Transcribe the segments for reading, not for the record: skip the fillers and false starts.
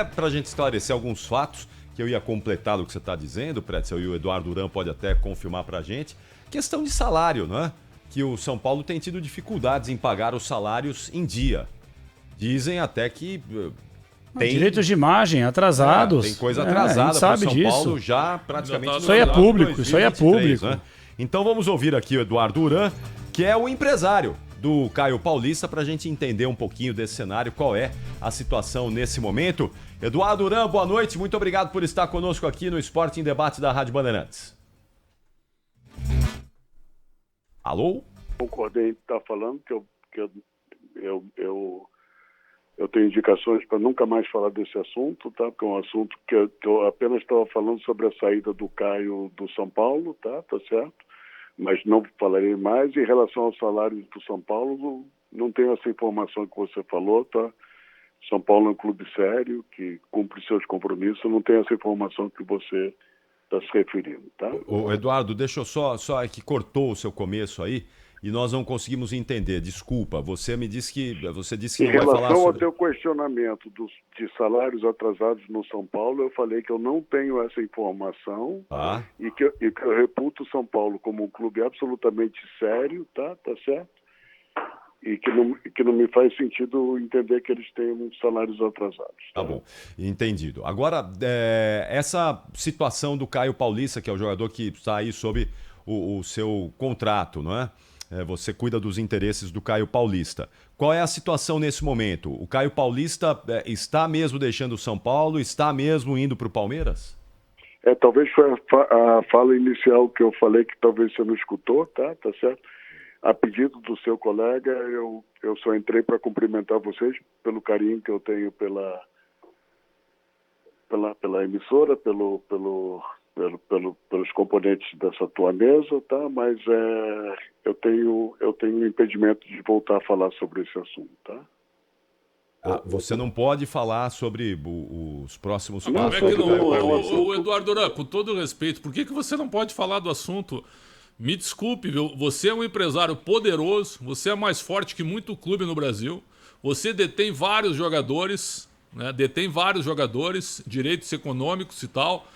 Para a gente esclarecer alguns fatos, que eu ia completar o que você está dizendo, Pretzel, e o Eduardo Duran pode até confirmar para a gente, questão de salário, não é? Que o São Paulo tem tido dificuldades em pagar os salários em dia. Dizem até que tem direitos de imagem atrasados. tem coisa atrasada para o São disso. Paulo já praticamente. Isso aí é público, isso aí é público. Né? Então vamos ouvir aqui o Eduardo Duran, que é o empresário do Caio Paulista, para a gente entender um pouquinho desse cenário, qual é a situação nesse momento. Eduardo Duran, boa noite, muito obrigado por estar conosco aqui no Esporte em Debate da Rádio Bandeirantes. Alô? Concordei em estar falando que eu tenho indicações para nunca mais falar desse assunto, tá? Porque é um assunto que eu apenas estava falando sobre a saída do Caio do São Paulo, tá certo? Mas não falarei mais. Em relação aos salários do São Paulo, não tenho essa informação que você falou, tá? São Paulo é um clube sério, que cumpre seus compromissos, não tenho essa informação que você está se referindo, tá? Ô, Eduardo, deixa eu só é que cortou o seu começo aí e nós não conseguimos entender. Desculpa, você disse que não vai falar sobre... Em relação ao teu questionamento de salários atrasados no São Paulo, eu falei que eu não tenho essa informação e que eu reputo o São Paulo como um clube absolutamente sério, tá certo? E que não me faz sentido entender que eles tenham salários atrasados. Tá bom, entendido. Agora, essa situação do Caio Paulista, que é o jogador que está aí sob o seu contrato, não é? Você cuida dos interesses do Caio Paulista. Qual é a situação nesse momento? O Caio Paulista está mesmo deixando o São Paulo? Está mesmo indo para o Palmeiras? Talvez foi a fala inicial que eu falei que talvez você não escutou, tá certo? A pedido do seu colega, eu só entrei para cumprimentar vocês pelo carinho que eu tenho pela emissora, pelos componentes dessa tua mesa, tá? Mas eu tenho impedimento de voltar a falar sobre esse assunto, tá? Você não pode falar sobre os próximos passos. Como é que não? O Eduardo Duran, com todo respeito, por que você não pode falar do assunto? Me desculpe, viu? Você é um empresário poderoso, você é mais forte que muito clube no Brasil, você detém vários jogadores, né? Direitos econômicos e tal,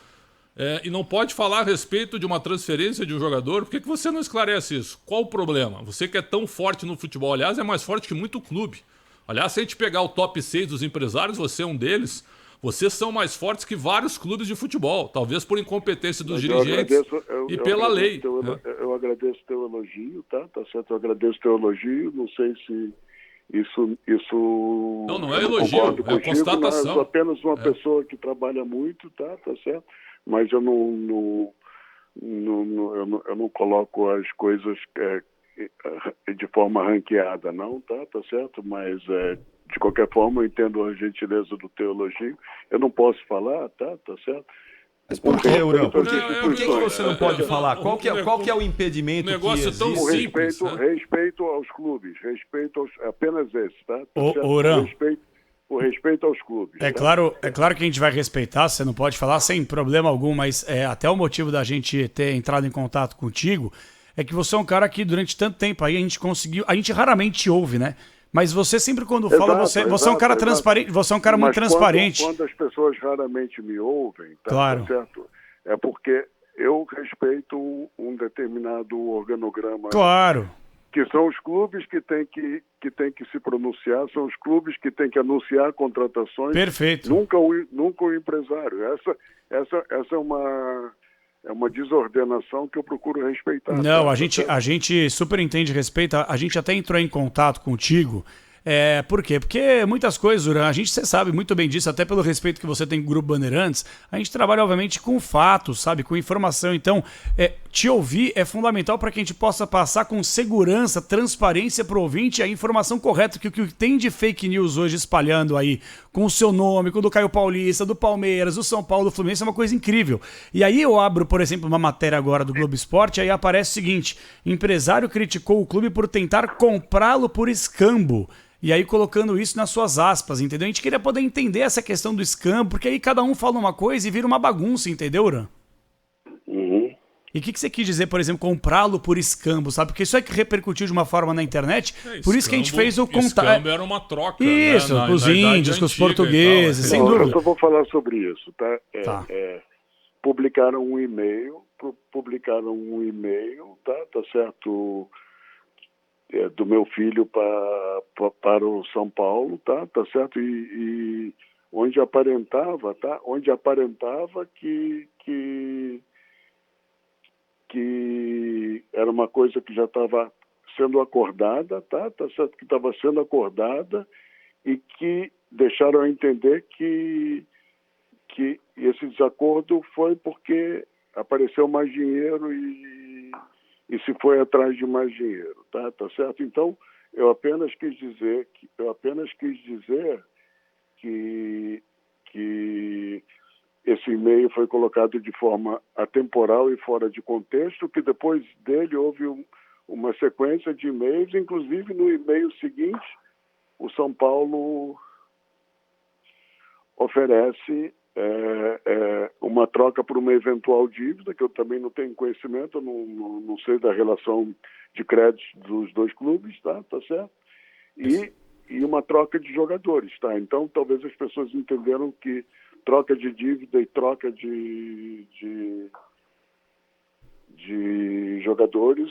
e não pode falar a respeito de uma transferência de um jogador. Por que você não esclarece isso? Qual o problema? Você que é tão forte no futebol, aliás, é mais forte que muito clube. Aliás, se a gente pegar o top 6 dos empresários, você é um deles. Vocês são mais fortes que vários clubes de futebol, talvez por incompetêão dos dirigentes e pela lei. Eu agradeço o teu elogio, tá certo? Eu agradeço o teu elogio, não sei se isso... Não é elogio, é constatação. Eu sou apenas uma pessoa que trabalha muito, tá certo? Mas eu não coloco as coisas de forma ranqueada, não, tá certo? Mas... de qualquer forma, eu entendo a gentileza do teu elogio. Eu não posso falar, tá certo? Mas por que, Eurão? Por que você não pode falar? Qual que é o impedimento que existe? É tão simples, respeito aos clubes, apenas esse, tá? Eurão. O respeito aos clubes. É claro que a gente vai respeitar, você não pode falar sem problema algum, mas até o motivo da gente ter entrado em contato contigo é que você é um cara que durante tanto tempo aí a gente raramente te ouve, né? Mas você sempre quando fala, você é um cara transparente, você é um cara muito transparente. Quando as pessoas raramente me ouvem, claro. Certo? É porque eu respeito um determinado organograma. Claro. Que são os clubes que têm que se pronunciar, são os clubes que têm que anunciar contratações. Perfeito. Nunca o empresário. Essa é uma desordenação que eu procuro respeitar. Não, a gente super entende e respeita. A gente até entrou em contato contigo. Por quê? Porque muitas coisas, Duran, você sabe muito bem disso, até pelo respeito que você tem com o Grupo Bandeirantes, a gente trabalha, obviamente, com fatos, sabe? Com informação. Então, te ouvir é fundamental para que a gente possa passar com segurança, transparência para o ouvinte a informação correta, que o que tem de fake news hoje espalhando aí com o seu nome, com o do Caio Paulista, do Palmeiras, do São Paulo, do Fluminense, é uma coisa incrível. E aí eu abro, por exemplo, uma matéria agora do Globo Esporte, aí aparece o seguinte: empresário criticou o clube por tentar comprá-lo por escambo. E aí colocando isso nas suas aspas, entendeu? A gente queria poder entender essa questão do escambo, porque aí cada um fala uma coisa e vira uma bagunça, entendeu, Uran? E o que você quis dizer, por exemplo, comprá-lo por escambo, sabe? Porque isso é que repercutiu de uma forma na internet. Por isso que a gente fez o contato. Escambo era uma troca. Isso, né? com os índios, com os portugueses, sem Não, dúvida. eu só vou falar sobre isso, tá? Tá. Publicaram um e-mail, tá certo? Do meu filho para o São Paulo, tá certo? E onde aparentava que era uma coisa que já estava sendo acordada, tá certo? Que estava sendo acordada e que deixaram a entender que esse desacordo foi porque apareceu mais dinheiro e se foi atrás de mais dinheiro, tá certo? Então, eu apenas quis dizer que esse e-mail foi colocado de forma atemporal e fora de contexto, que depois dele houve uma sequência de e-mails, inclusive no e-mail seguinte, o São Paulo oferece uma troca por uma eventual dívida, que eu também não tenho conhecimento, eu não sei da relação de créditos dos dois clubes, tá certo? E uma troca de jogadores, tá? Então, talvez as pessoas entenderam que troca de dívida e troca de jogadores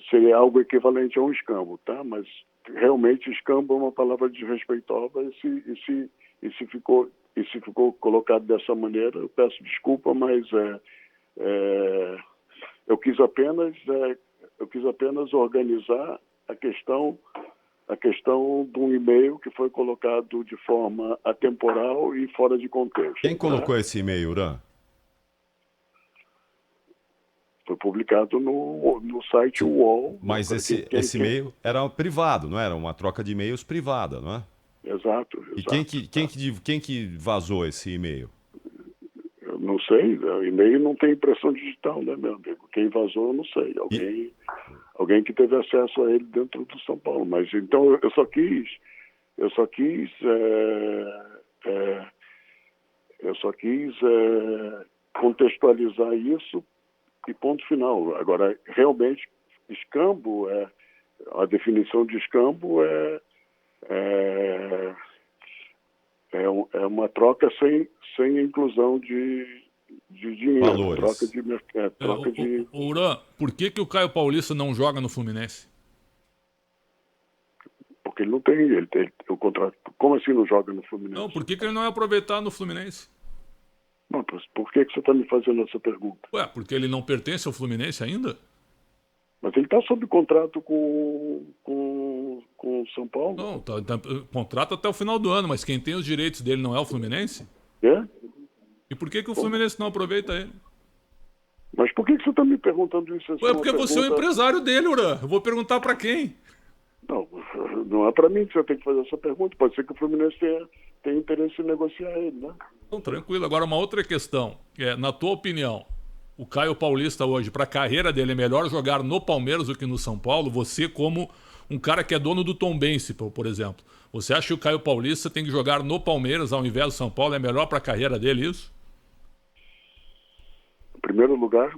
seria algo equivalente a um escambo, tá? Mas realmente escambo é uma palavra desrespeitosa e se ficou colocado dessa maneira, eu peço desculpa, mas eu quis apenas organizar a questão de um e-mail que foi colocado de forma atemporal e fora de contexto. Quem colocou esse e-mail, Uran? Foi publicado no site UOL. Mas esse e-mail era privado, não era? Uma troca de e-mails privada, não é? Exato. E quem que vazou esse e-mail? Eu não sei, o e-mail não tem impressão digital, né, meu amigo? Quem vazou, eu não sei. Alguém que teve acesso a ele dentro do São Paulo. Mas então eu só quis contextualizar isso e ponto final. Agora, realmente, escambo a definição de escambo é uma troca sem inclusão de dinheiro. Valores. Troca de Uran, por que o Caio Paulista não joga no Fluminense? Porque ele tem o contrato. Como assim não joga no Fluminense? Não, por que ele não é aproveitado no Fluminense? Não, por que você está me fazendo essa pergunta? Ué, porque ele não pertence ao Fluminense ainda? Mas ele está sob contrato com o São Paulo. Não, tá contrato até o final do ano, mas quem tem os direitos dele não é o Fluminense? É? E por que o Fluminense não aproveita ele? Mas por que você está me perguntando isso? Ué, porque você é o empresário dele, Uran. Eu vou perguntar para quem? Não é para mim que você tem que fazer essa pergunta. Pode ser que o Fluminense tenha interesse em negociar ele, né? Então, tranquilo. Agora, uma outra questão. Na tua opinião, o Caio Paulista hoje, para a carreira dele, é melhor jogar no Palmeiras do que no São Paulo? Você, como um cara que é dono do Tombense, por exemplo, você acha que o Caio Paulista tem que jogar no Palmeiras ao invés do São Paulo? É melhor para a carreira dele isso? Em primeiro lugar,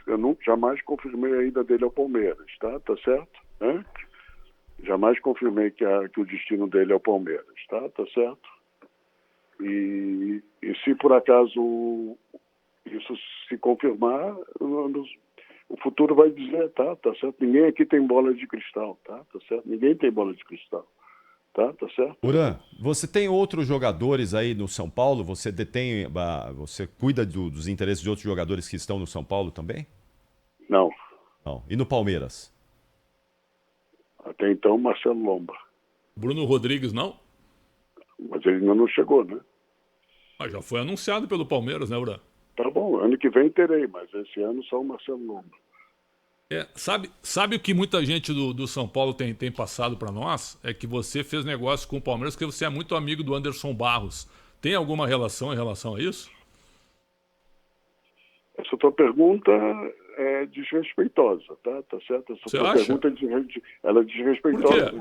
eu jamais confirmei a ida dele ao Palmeiras, tá certo? Jamais confirmei que o destino dele é o Palmeiras, tá certo? E se por acaso isso se confirmar, o futuro vai dizer, tá certo? Ninguém aqui tem bola de cristal, tá certo? Ninguém tem bola de cristal, tá certo? Uran, você tem outros jogadores aí no São Paulo? Você cuida dos interesses de outros jogadores que estão no São Paulo também? Não. E no Palmeiras? Até então, Marcelo Lomba. Bruno Rodrigues, não? Mas ele ainda não chegou, né? Mas já foi anunciado pelo Palmeiras, né, Uran? Tá bom, ano que vem terei, mas esse ano só o Marcelo Lomba. Sabe o que muita gente do São Paulo tem passado para nós? É que você fez negócio com o Palmeiras porque você é muito amigo do Anderson Barros. Tem alguma relação em relação a isso? Essa tua pergunta é desrespeitosa, tá certo? Essa tua pergunta ela é desrespeitosa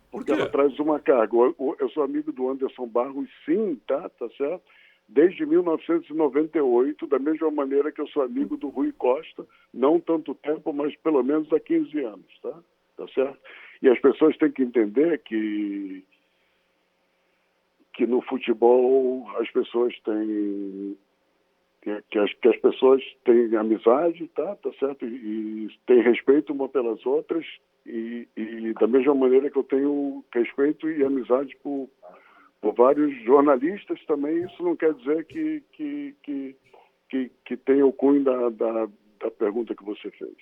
porque ela traz uma carga. Eu sou amigo do Anderson Barros, sim, tá certo? desde 1998, da mesma maneira que eu sou amigo do Rui Costa, não tanto tempo, mas pelo menos há 15 anos, tá? Tá certo? E as pessoas têm que entender que no futebol as pessoas têm que as pessoas têm amizade, tá certo? E têm respeito uma pelas outras e da mesma maneira que eu tenho respeito e amizade por vários jornalistas também, isso não quer dizer que tenha o cunho da pergunta que você fez.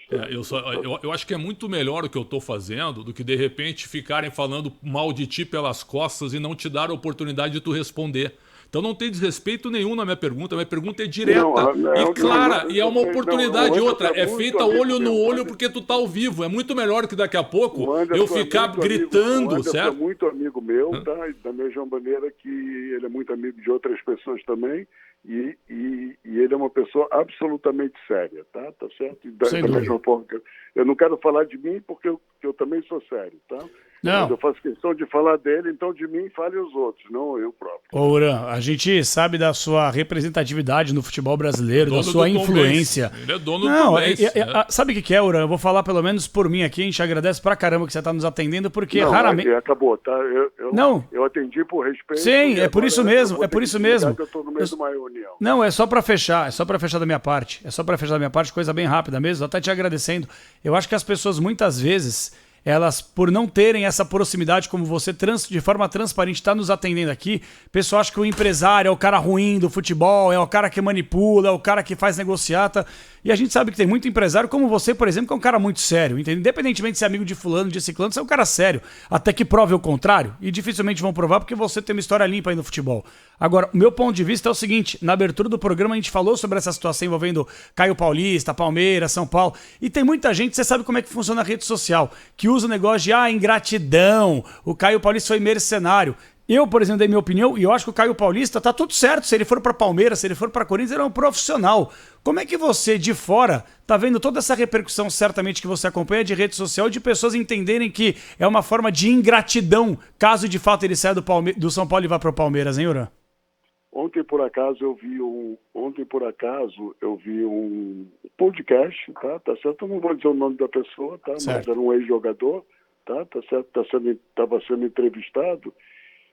Eu acho que é muito melhor o que eu estou fazendo do que de repente ficarem falando mal de ti pelas costas e não te dar a oportunidade de tu responder. Então não tem desrespeito nenhum na minha pergunta é direta e clara, e é uma oportunidade. Outra, é feita olho no olho porque tu tá ao vivo. É muito melhor que daqui a pouco eu ficar gritando, amigo, certo? O Anderson é muito amigo meu, tá? E da mesma maneira que ele é muito amigo de outras pessoas também, e ele é uma pessoa absolutamente séria, tá certo? E da mesma forma que eu não quero falar de mim porque eu também sou sério, tá? Não. Mas eu faço questão de falar dele, então de mim fale os outros, não eu próprio. Ô, Uran, a gente sabe da sua representatividade no futebol brasileiro, da sua influência. Ele é dono do Tom Benz. Sabe o que é, Uran? Eu vou falar pelo menos por mim aqui, a gente agradece pra caramba que você tá nos atendendo, porque raramente... Acabou, tá? Eu atendi por respeito. Sim, é por isso mesmo, Eu tô no meio de uma reunião. Não, é só pra fechar da minha parte. Coisa bem rápida mesmo, até te agradecendo. Eu acho que as pessoas muitas vezes... elas, por não terem essa proximidade como você, de forma transparente, está nos atendendo aqui, o pessoal acha que o empresário é o cara ruim do futebol, é o cara que manipula, é o cara que faz negociata. E a gente sabe que tem muito empresário como você, por exemplo, que é um cara muito sério, entende? Independentemente de ser amigo de fulano, de ciclano, você é um cara sério, até que prove o contrário, e dificilmente vão provar porque você tem uma história limpa aí no futebol. Agora, o meu ponto de vista é o seguinte, na abertura do programa a gente falou sobre essa situação envolvendo Caio Paulista, Palmeiras, São Paulo, e tem muita gente, você sabe como é que funciona a rede social, que usa o negócio de ingratidão, o Caio Paulista foi mercenário. Eu, por exemplo, dei minha opinião e eu acho que o Caio Paulista tá tudo certo. Se ele for para Palmeiras, se ele for para Corinthians, ele é um profissional. Como é que você, de fora, tá vendo toda essa repercussão, certamente, que você acompanha de rede social, de pessoas entenderem que é uma forma de ingratidão, caso de fato ele saia do São Paulo e vá para o Palmeiras, hein, Uran? Ontem, por acaso, eu vi um podcast, tá certo? Eu não vou dizer o nome da pessoa, tá? Mas era um ex-jogador, tá certo? Estava sendo entrevistado.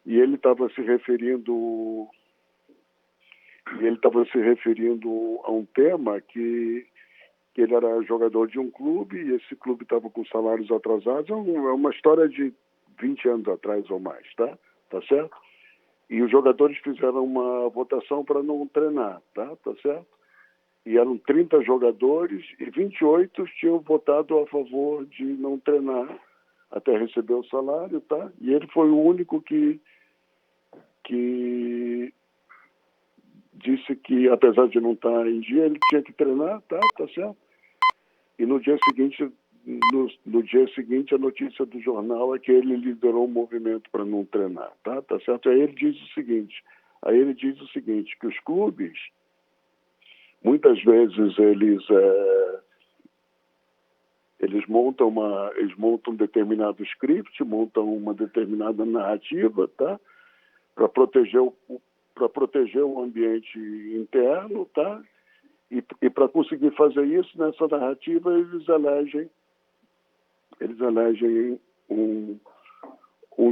E ele estava se referindo a um tema que ele era jogador de um clube e esse clube estava com salários atrasados. É uma história de 20 anos atrás ou mais, tá certo? E os jogadores fizeram uma votação para não treinar, tá certo? E eram 30 jogadores e 28 tinham votado a favor de não treinar até receber o salário, tá? E ele foi o único que disse que, apesar de não estar em dia, ele tinha que treinar, tá certo? E no dia seguinte, a notícia do jornal é que ele liderou um movimento para não treinar, tá certo? Aí ele diz o seguinte, que os clubes, muitas vezes eles montam um determinado script, montam uma determinada narrativa, tá? Para proteger o ambiente interno, tá? E para conseguir fazer isso, nessa narrativa, eles elegem um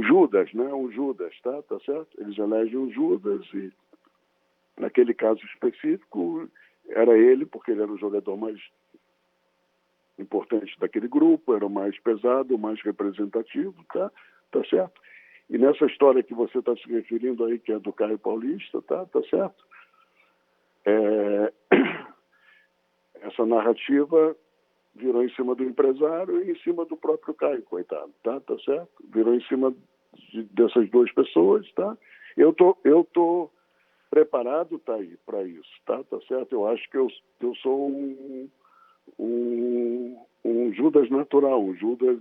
Judas, né? Um Judas, tá certo? Eles elegem um Judas e, naquele caso específico, era ele, porque ele era o jogador mais importante daquele grupo, era o mais pesado, o mais representativo, tá certo? E nessa história que você está se referindo aí, que é do Caio Paulista, tá certo? Essa narrativa virou em cima do empresário e em cima do próprio Caio, coitado, tá certo? Virou em cima dessas duas pessoas, tá? Eu tô preparado, tá aí, para isso, tá certo? Eu acho que eu sou um Judas natural, um Judas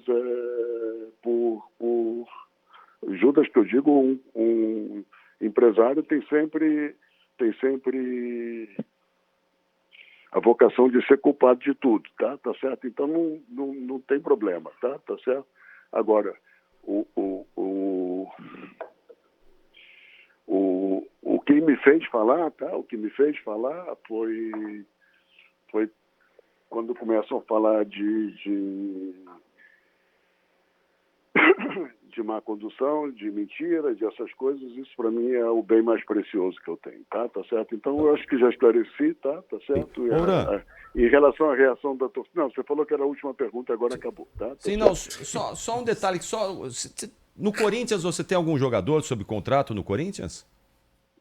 Judas, que eu digo, um empresário tem sempre a vocação de ser culpado de tudo, tá certo? Então não tem problema, tá certo? Agora, o que me fez falar, tá? O que me fez falar foi quando começam a falar de má condução, de mentira, de essas coisas. Isso para mim é o bem mais precioso que eu tenho, tá certo? Então eu acho que já esclareci, tá certo? Em relação à reação da torcida, não, você falou que era a última pergunta, agora acabou, tá? Sim, não, só um detalhe, no Corinthians você tem algum jogador sob contrato no Corinthians?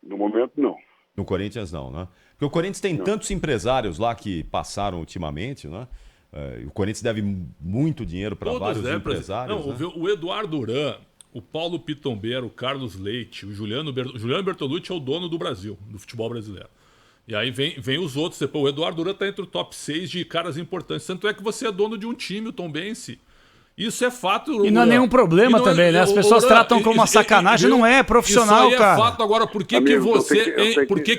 No momento, não. No Corinthians não, né? Porque o Corinthians tem tantos empresários lá que passaram ultimamente, né? O Corinthians deve muito dinheiro para vários empresários. Não, né? O Eduardo Uran, o Paulo Pitombeiro, o Carlos Leite, o Juliano Bertolucci é o dono do Brasil, do futebol brasileiro. E aí vem os outros. Depois, o Eduardo Uran está entre o top 6 de caras importantes. Tanto é que você é dono de um time, o Tombense. Isso é fato. E não é nenhum problema também, né? As pessoas tratam como uma sacanagem, não é profissional, isso aí cara. É fato. Agora, por que que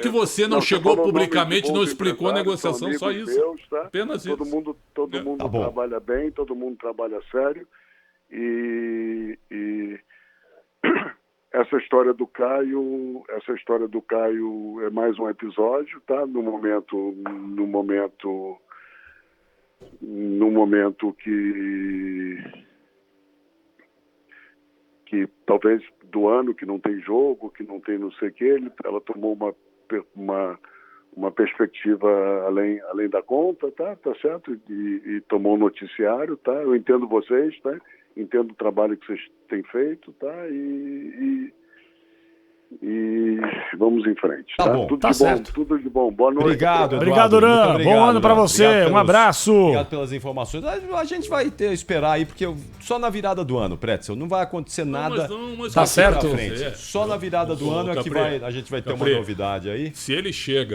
você não chegou publicamente e não explicou a negociação? Só isso. Deus, tá? Apenas todo isso. Mundo Tá trabalha bem, todo mundo trabalha sério. E essa história do Caio é mais um episódio, tá? No momento que talvez do ano que não tem jogo, que não tem não sei o que, ela tomou uma perspectiva além da conta, tá certo? E tomou um noticiário, tá? Eu entendo vocês, tá? Entendo o trabalho que vocês têm feito, tá? E vamos em frente. Tá bom, tudo tá de certo. bom, tudo de bom. Boa noite. Obrigado, Obrigado, Uran. Bom ano pra você. Um abraço. Obrigado pelas informações. A gente vai esperar aí, porque só na virada do ano, Pretzel, não vai acontecer nada. Tá certo. Só na virada do ano é que a gente vai ter uma novidade aí. Se ele chega